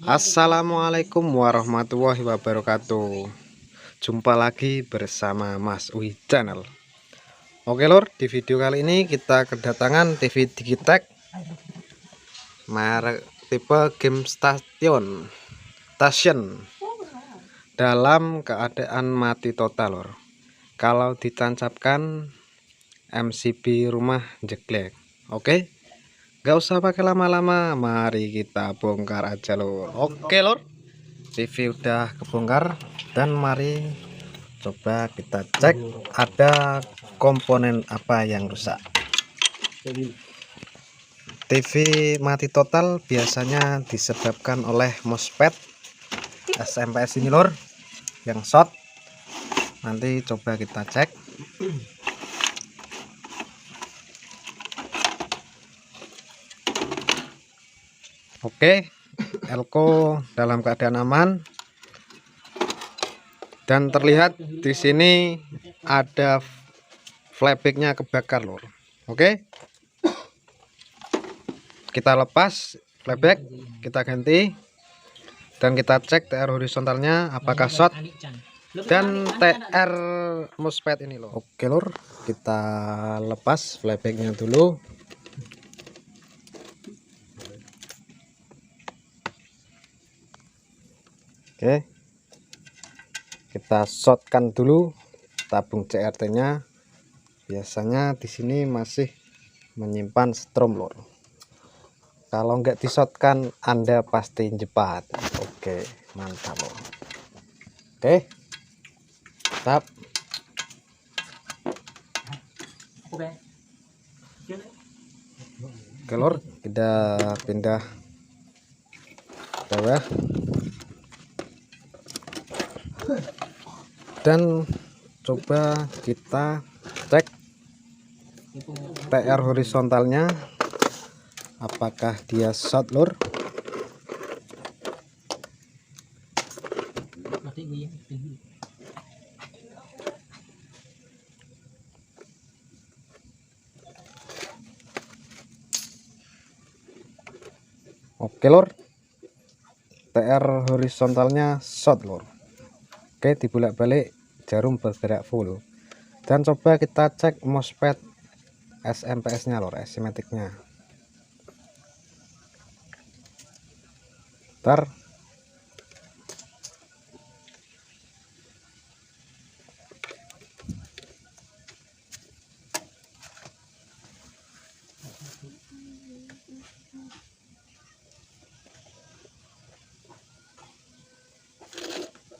Assalamualaikum warahmatullahi wabarakatuh. Jumpa lagi bersama Mas Uwi Channel. Oke lor, di video kali ini kita kedatangan TV Digitech merek tipe game station dalam keadaan mati total lor. Kalau ditancapkan MCB rumah jeglek. Oke, gak usah pakai lama-lama, mari kita bongkar aja lor. Oke lor, TV udah kebongkar dan mari coba kita cek ada komponen apa yang rusak. TV mati total biasanya disebabkan oleh MOSFET SMPS ini lor yang short. Nanti coba kita cek. Oke, elko dalam keadaan aman dan terlihat di sini ada flybagnya kebakar lor. Oke, kita lepas flybag, kita ganti dan kita cek TR horizontalnya apakah short dan TR MOSFET ini loh. Oke lor, kita lepas flybagnya dulu. Oke, kita shortkan dulu tabung CRT-nya. Biasanya di sini masih menyimpan strom lor. Kalau nggak di-shortkan Anda pasti jepat. Oke, mantap lor. Oke, tap. Oke lor, kita pindah bawah dan coba kita cek TR horizontalnya apakah dia short lor. Oke lor, TR horizontalnya short lor. Oke, dibulak-balik jarum bergerak full dan coba kita cek MOSFET SMPS nya lor, asimetiknya. Ntar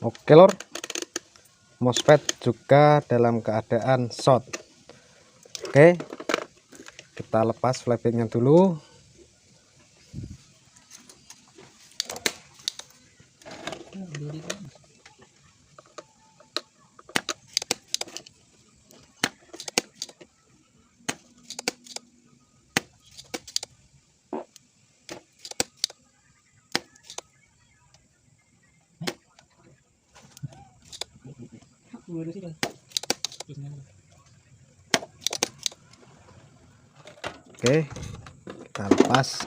oke lor, MOSFET juga dalam keadaan short. Oke, kita lepas flybagnya dulu. Oke, kita lepas.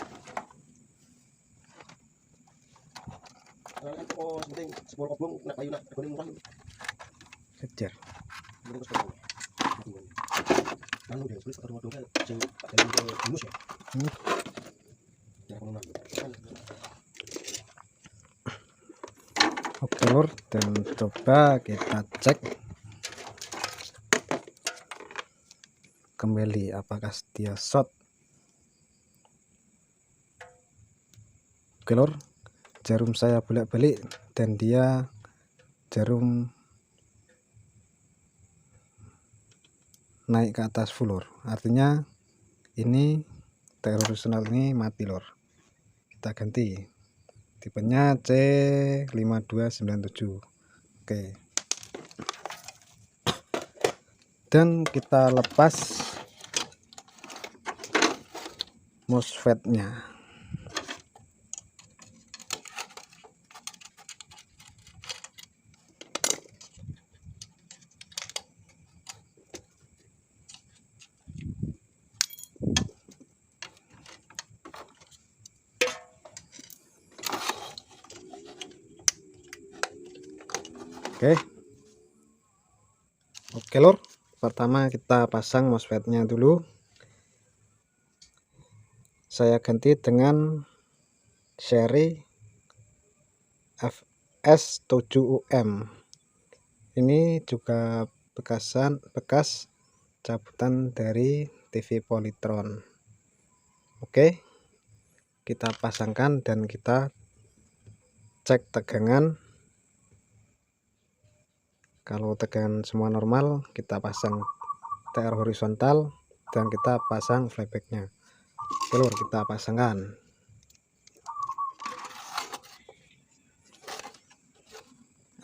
Kejar. Oke lor, dan coba kita cek kembali apakah dia short. Oke lor, jarum saya bolak-balik dan dia jarum naik ke atas full lor. Artinya ini TR horizontal ini mati lor. Kita ganti tipenya C5297. Oke, dan kita lepas MOSFET nya. Oke lor, pertama kita pasang MOSFET-nya dulu. Saya ganti dengan seri FS7UM. Ini juga bekas cabutan dari TV Polytron. Oke, kita pasangkan dan kita cek tegangan. Kalau tegangan semua normal, kita pasang TR horizontal dan kita pasang flybacknya. Oke lor, kita pasangkan.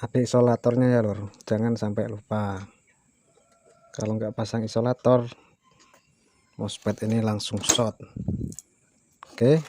Ada isolatornya ya lor, jangan sampai lupa. Kalau nggak pasang isolator, MOSFET ini langsung short. Oke,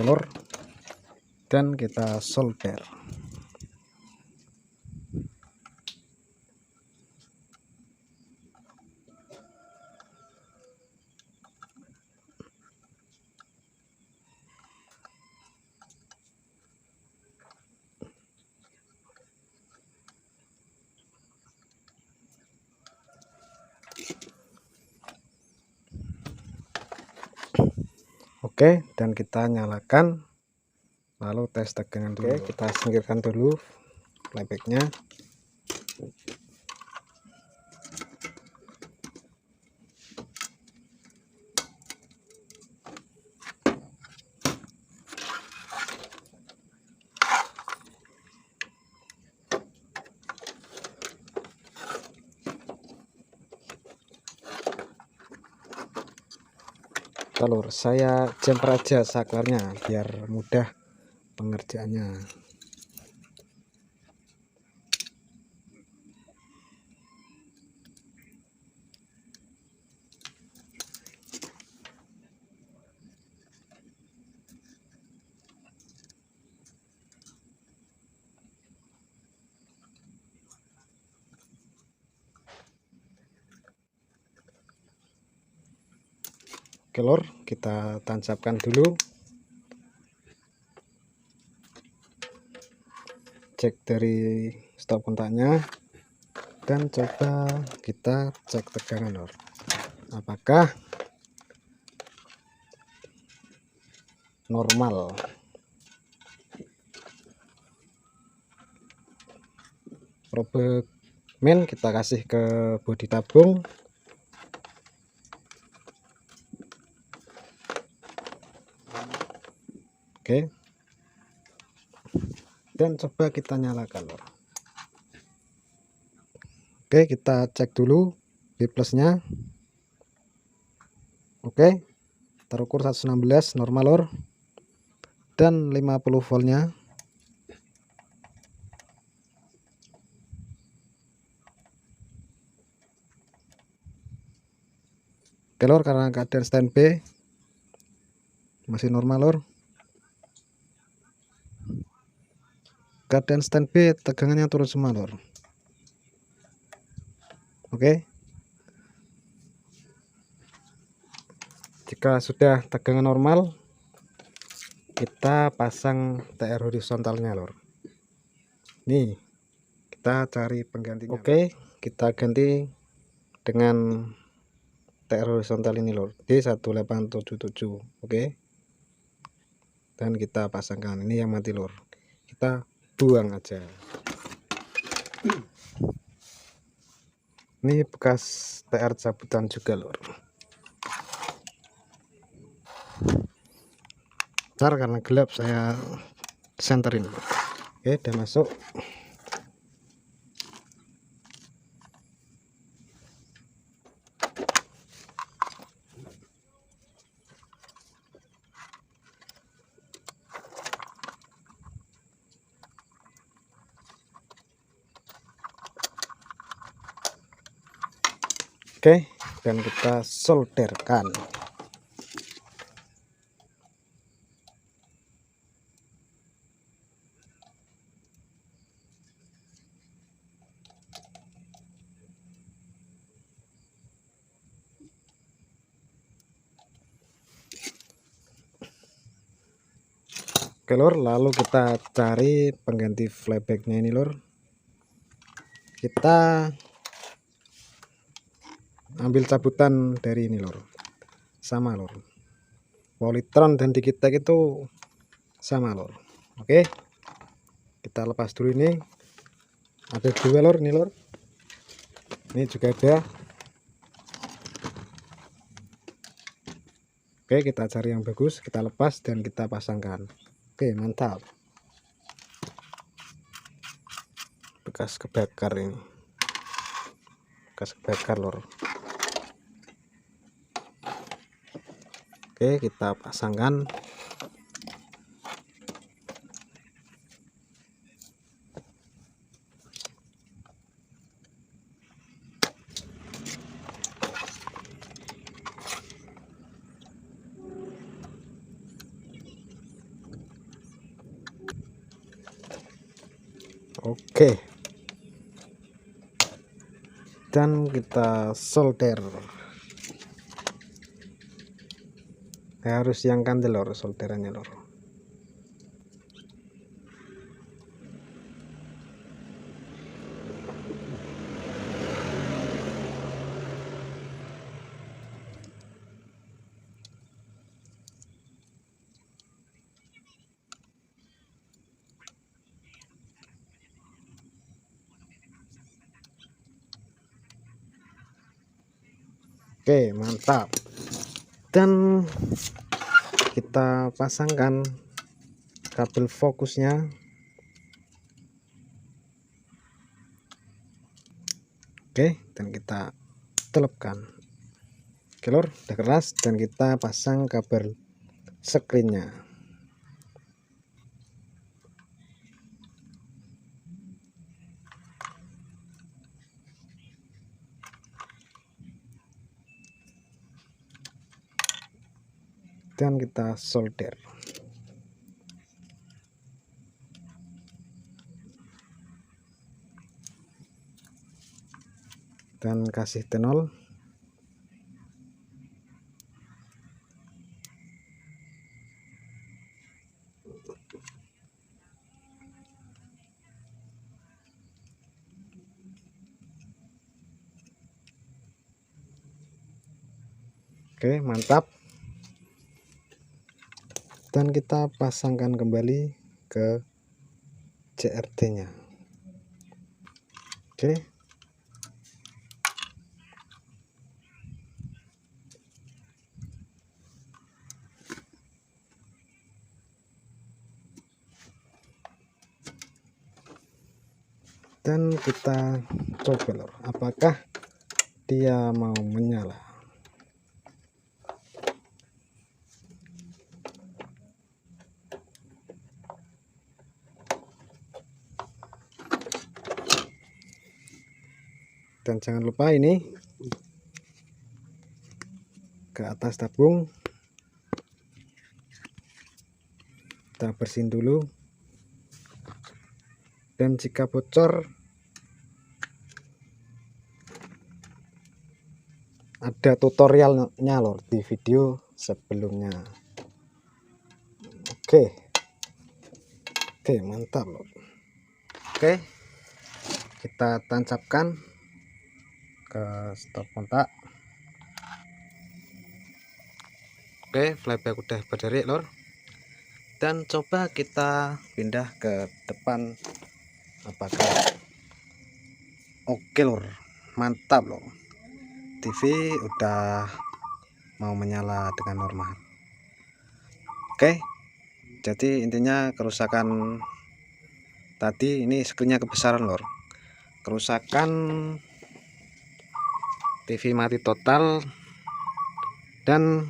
lor, dan kita solder. Oke, dan kita nyalakan, lalu tes tegangan dulu. Oke, kita singkirkan dulu playbacknya. Telur saya jumper aja saklarnya biar mudah pengerjaannya. Oke lor, kita tancapkan dulu, cek dari stop kontaknya, dan coba kita cek tegangan lor, apakah normal. Probe main kita kasih ke bodi tabung. Oke, dan coba kita nyalakan lor. Oke, kita cek dulu B plusnya. Oke, terukur 116 normal lor, dan 50 voltnya. Oke lor, karena keadaan standby masih normal lor. Keadaan standby tegangannya turun semua lor. Oke, jika sudah tegangan normal, kita pasang TR horizontalnya lor. Nih, kita cari penggantinya. Oke, kita ganti dengan TR horizontal ini lor, D1877. Oke, dan kita pasangkan. Ini yang mati lor, kita buang aja. Ini bekas TR cabutan juga lor. Bentar, karena gelap saya senterin. Oke, udah masuk. Oke, dan kita solderkan. Oke lor, lalu kita cari pengganti flybacknya ini lor. Kita ambil cabutan dari ini lor, sama lor, Polytron dan Digitek itu sama lor. Oke, kita lepas dulu. Ini ada dua lor, ini lor, ini juga ada. Oke, kita cari yang bagus, kita lepas dan kita pasangkan. Oke, mantap. Bekas kebakar ini, bekas kebakar lor. Oke, kita pasangkan. Oke, dan kita solder. Harus yang kandel lor, solderannya lor. Oke, mantap. Dan kita pasangkan kabel fokusnya. Oke, dan kita telepkan. Oke lor, udah keras, dan kita pasang kabel screennya. Dan kita solder. Dan kasih tenol. Oke, mantap. Dan kita pasangkan kembali ke CRT nya. Oke, dan kita coba lor, apakah dia mau menyala. Dan jangan lupa ini ke atas tabung, kita bersihin dulu. Dan jika bocor, ada tutorialnya lor di video sebelumnya. Oke, mantap lor. Oke, kita tancapkan ke stop kontak. Oke, flyback udah berdiri lor. Dan coba kita pindah ke depan, apakah oke lor. Mantap lor, TV udah mau menyala dengan normal. Oke, jadi intinya kerusakan tadi ini screennya kebesaran lor. Kerusakan TV mati total dan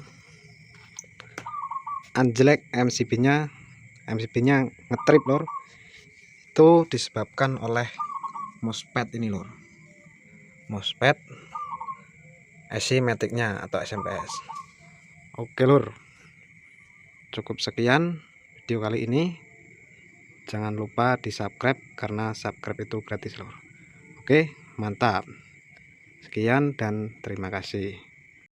anjlek MCB-nya ngetrip lor. Itu disebabkan oleh MOSFET ini lor. MOSFET SC Matic-nya atau SMPS. Oke lur, cukup sekian video kali ini. Jangan lupa di subscribe karena subscribe itu gratis lur. Oke, mantap. Sekian dan terima kasih.